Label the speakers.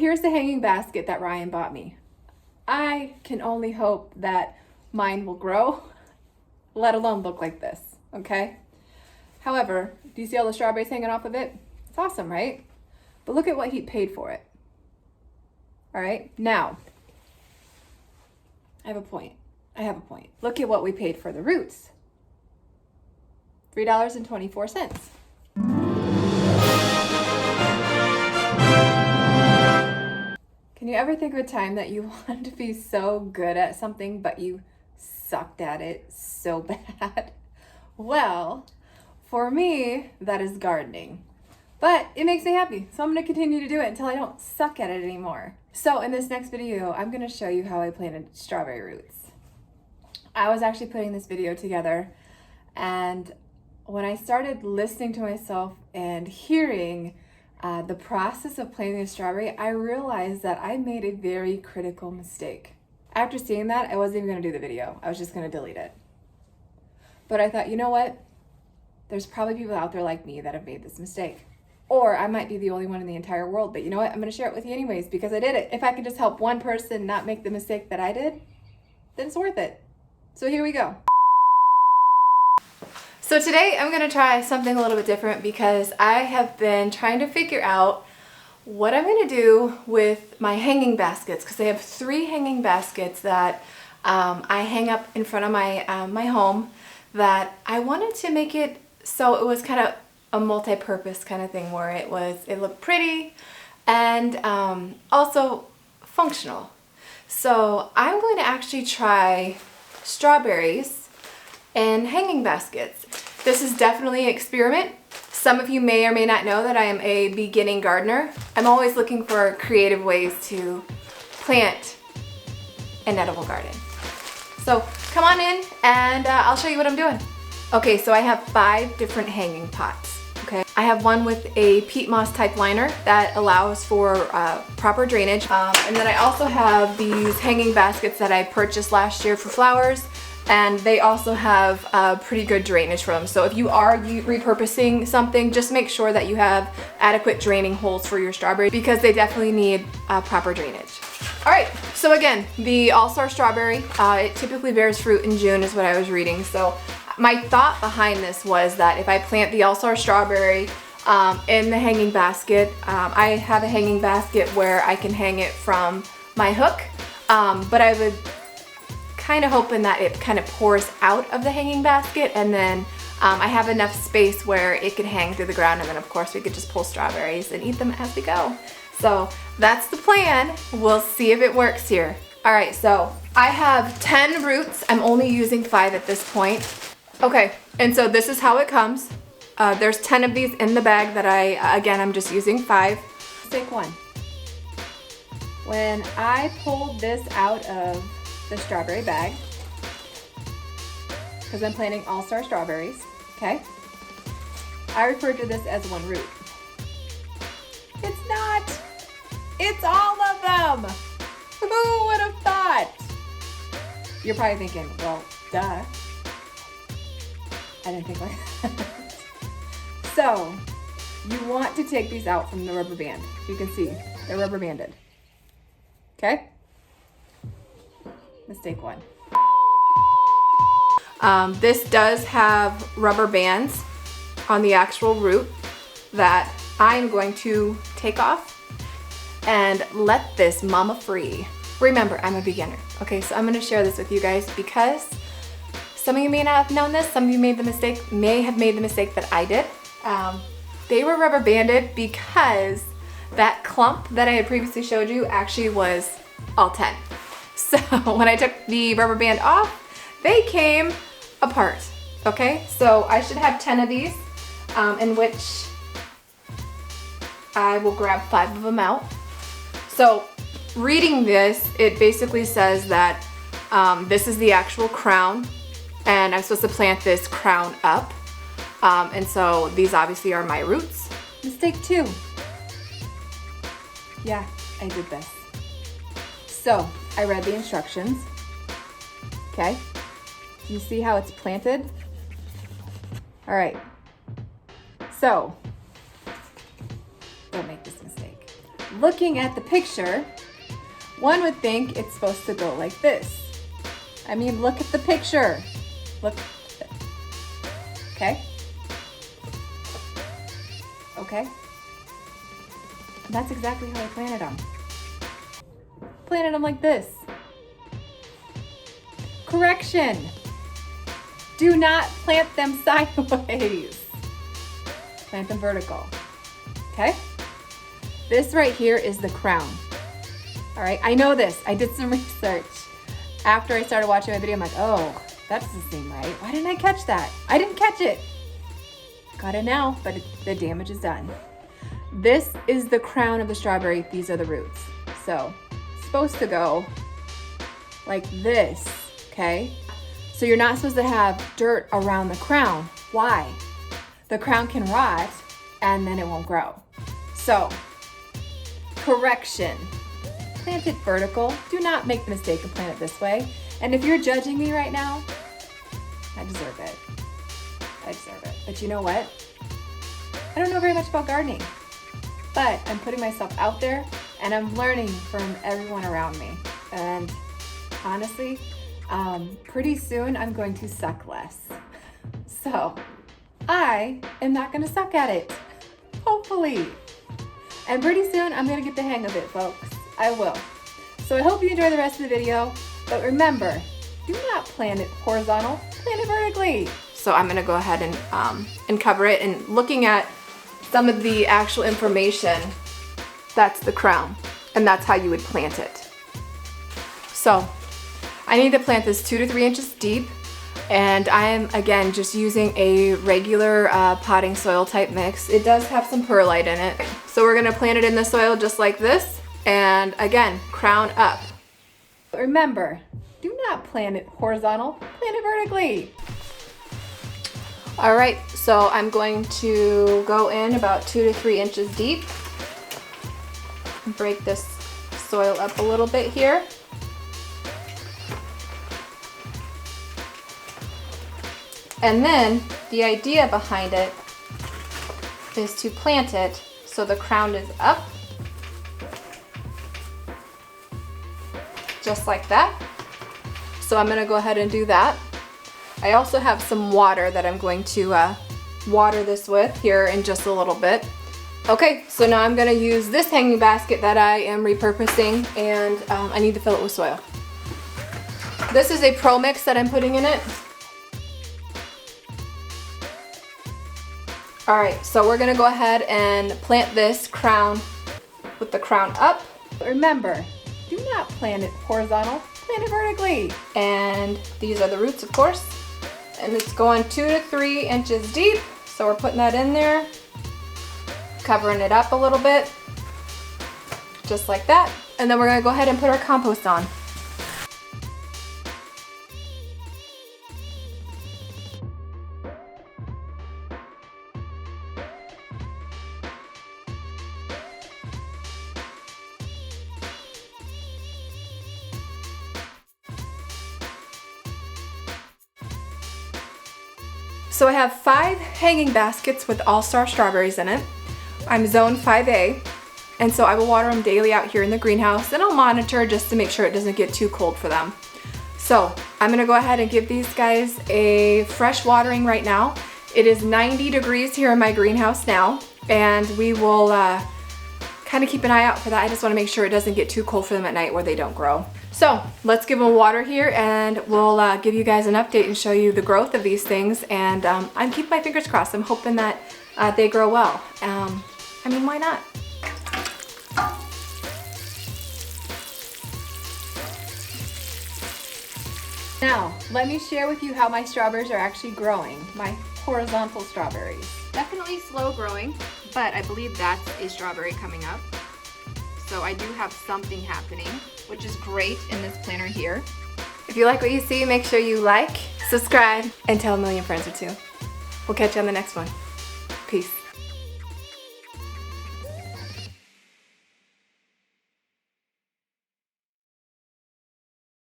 Speaker 1: here's the hanging basket that Ryan bought me. I can only hope that mine will grow, let alone look like this, okay? However, do you see all the strawberries hanging off of it? It's awesome, right? But look at what he paid for it. All right, now, I have a point. Look at what we paid for the roots. $3.24. Can you ever think of a time that you wanted to be so good at something, but you sucked at it so bad? Well, for me, that is gardening. But it makes me happy, so I'm gonna continue to do it until I don't suck at it anymore. So in this next video, I'm gonna show you how I planted strawberry roots. I was actually putting this video together, and when I started listening to myself and hearing the process of planting a strawberry, I realized that I made a very critical mistake. After seeing that, I wasn't even gonna do the video. I was just gonna delete it. But I thought, you know what? There's probably people out there like me that have made this mistake. Or I might be the only one in the entire world, but you know what? I'm gonna share it with you anyways because I did it. If I can just help one person not make the mistake that I did, then it's worth it. So here we go. So today I'm gonna try something a little bit different because I have been trying to figure out what I'm gonna do with my hanging baskets, because I have 3 hanging baskets that I hang up in front of my my home, that I wanted to make it so it was kind of a multi-purpose kind of thing where it looked pretty and also functional. So I'm going to actually try strawberries in hanging baskets. This is definitely an experiment. Some of you may or may not know that I am a beginning gardener. I'm always looking for creative ways to plant an edible garden. So come on in and I'll show you what I'm doing. Okay, so I have 5 different hanging pots, okay? I have one with a peat moss type liner that allows for proper drainage. And then I also have these hanging baskets that I purchased last year for flowers, and they also have pretty good drainage for them. So if you are repurposing something, just make sure that you have adequate draining holes for your strawberry because they definitely need proper drainage. All right, so again, the Allstar Strawberry, it typically bears fruit in June is what I was reading. So my thought behind this was that if I plant the Allstar Strawberry in the hanging basket, I have a hanging basket where I can hang it from my hook, but I would kind of hoping that it kind of pours out of the hanging basket, and then I have enough space where it could hang through the ground, and then of course we could just pull strawberries and eat them as we go. So that's the plan. We'll see if it works here. All right, so I have 10 roots. I'm only using 5 at this point. Okay, and so this is how it comes. There's 10 of these in the bag that I'm just using 5. Take 1. When I pulled this out of the strawberry bag, because I'm planting Allstar strawberries, okay? I refer to this as 1 root. It's not. It's all of them. Who would have thought? You're probably thinking, well, duh. I didn't think like that. So, you want to take these out from the rubber band. You can see, they're rubber banded. Okay? Mistake 1. This does have rubber bands on the actual root that I'm going to take off and let this mama free. Remember, I'm a beginner. Okay, so I'm gonna share this with you guys because some of you may not have known this, some of you may have made the mistake that I did. They were rubber banded because that clump that I had previously showed you actually was all 10. So when I took the rubber band off, they came apart, okay? So I should have 10 of these, in which I will grab 5 of them out. So reading this, it basically says that this is the actual crown, and I'm supposed to plant this crown up. And so these obviously are my roots. Mistake 2. Yeah, I did this. So I read the instructions, okay? You see how it's planted? All right, so don't make this mistake. looking at the picture, one would think it's supposed to go like this. I mean, look at the picture. Look. Okay. Okay. That's exactly how I planted them. Planted them like this. Correction. Do not plant them sideways. Plant them vertical. Okay? This right here is the crown. All right, I know this. I did some research. After I started watching my video, I'm like, oh, that doesn't seem right. Why didn't I catch that? I didn't catch it. Got it now, but the damage is done. This is the crown of the strawberry. These are the roots. So it's supposed to go like this, okay? So you're not supposed to have dirt around the crown. Why? The crown can rot and then it won't grow. So, correction. Plant it vertical. Do not make the mistake of plant it this way. And if you're judging me right now, I deserve it. I deserve it. But you know what? I don't know very much about gardening, but I'm putting myself out there and I'm learning from everyone around me. And honestly, pretty soon I'm going to suck less. So I am not going to suck at it, hopefully. And pretty soon I'm going to get the hang of it, folks. I will. So I hope you enjoy the rest of the video, but remember, do not plant it horizontal, plant it vertically. So I'm going to go ahead and cover it, and looking at some of the actual information, that's the crown, and that's how you would plant it. So I need to plant this 2 to 3 inches deep, and I am again just using a regular potting soil type mix. It does have some perlite in it. So we're gonna plant it in the soil just like this, and again, crown up. Remember, do not plant it horizontal, plant it vertically. All right, so I'm going to go in about 2 to 3 inches deep. Break this soil up a little bit here. And then the idea behind it is to plant it so the crown is up, just like that. So I'm gonna go ahead and do that. I also have some water that I'm going to water this with here in just a little bit. Okay, so now I'm gonna use this hanging basket that I am repurposing, and I need to fill it with soil. This is a Pro Mix that I'm putting in it. All right, so we're gonna go ahead and plant this crown with the crown up. Remember, do not plant it horizontal, plant it vertically. And these are the roots, of course. And it's going 2 to 3 inches deep. So we're putting that in there, covering it up a little bit, just like that. And then we're gonna go ahead and put our compost on. So I have 5 hanging baskets with Allstar strawberries in it. I'm zone 5A, and so I will water them daily out here in the greenhouse, and I'll monitor just to make sure it doesn't get too cold for them. So I'm gonna go ahead and give these guys a fresh watering right now. It is 90 degrees here in my greenhouse now, and we will kind of keep an eye out for that. I just wanna make sure it doesn't get too cold for them at night where they don't grow. So let's give them water here, and we'll give you guys an update and show you the growth of these things. And I'm keeping my fingers crossed. I'm hoping that they grow well. I mean, why not? Now, let me share with you how my strawberries are actually growing, my horizontal strawberries. Definitely slow growing, but I believe that's a strawberry coming up. So I do have something happening, which is great in this planter here. If you like what you see, make sure you like, subscribe, and tell a million friends or two. We'll catch you on the next one. Peace.